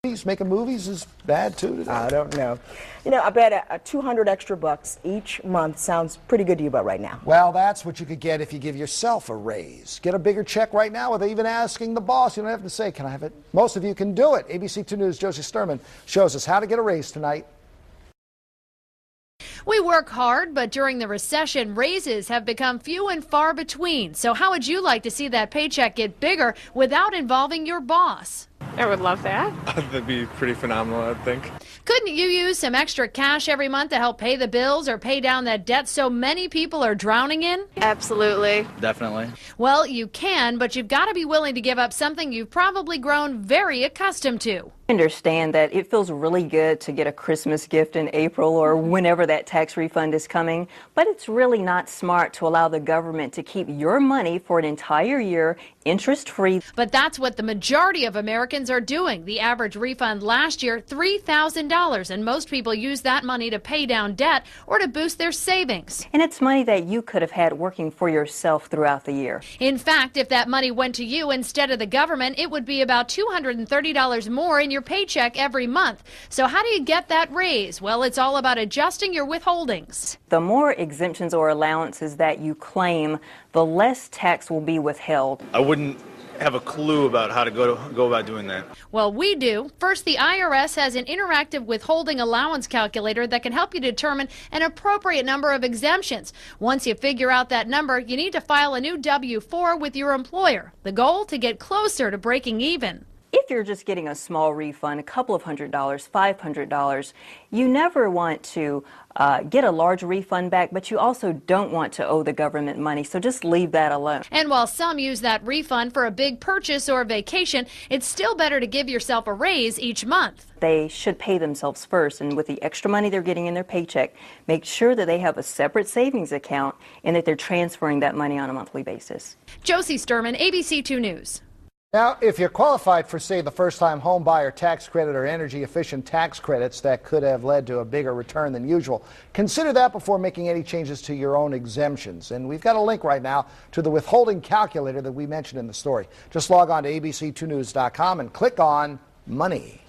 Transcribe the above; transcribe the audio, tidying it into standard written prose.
Making movies is bad too today. I don't know. You know, I bet a 200 extra bucks each month sounds pretty good to you about right now. Well, that's what you could get if you give yourself a raise. Get a bigger check right now without even asking the boss. You don't have to say, can I have it? Most of you can do it. ABC 2 News' Josie Sturman shows us how to get a raise tonight. We work hard, but during the recession, raises have become few and far between. So how would you like to see that paycheck get bigger without involving your boss? I would love that. That'd be pretty phenomenal, I think. Couldn't you use some extra cash every month to help pay the bills or pay down that debt so many people are drowning in? Absolutely. Definitely. Well, you can, but you've got to be willing to give up something you've probably grown very accustomed to. Understand that it feels really good to get a Christmas gift in April or whenever that tax refund is coming, but it's really not smart to allow the government to keep your money for an entire year interest-free. But that's what the majority of Americans are doing. The average refund last year, $3,000, and most people use that money to pay down debt or to boost their savings. And it's money that you could have had working for yourself throughout the year. In fact, if that money went to you instead of the government, it would be about $230 more in your paycheck every month. So how do you get that raise? Well, it's all about adjusting your withholdings. The more exemptions or allowances that you claim, the less tax will be withheld. I wouldn't have a clue about how to go about doing that. Well, we do. First, the IRS has an interactive withholding allowance calculator that can help you determine an appropriate number of exemptions. Once you figure out that number, you need to file a new W-4 with your employer. The goal, to get closer to breaking even. If you're just getting a small refund, a couple of $100, $500, you never want to get a large refund back, but you also don't want to owe the government money, so just leave that alone. And while some use that refund for a big purchase or vacation, it's still better to give yourself a raise each month. They should pay themselves first, and with the extra money they're getting in their paycheck, make sure that they have a separate savings account and that they're transferring that money on a monthly basis. Josie Sturman, ABC 2 News. Now, if you're qualified for, say, the first-time home buyer tax credit or energy-efficient tax credits that could have led to a bigger return than usual, consider that before making any changes to your own exemptions. And we've got a link right now to the withholding calculator that we mentioned in the story. Just log on to abc2news.com and click on Money.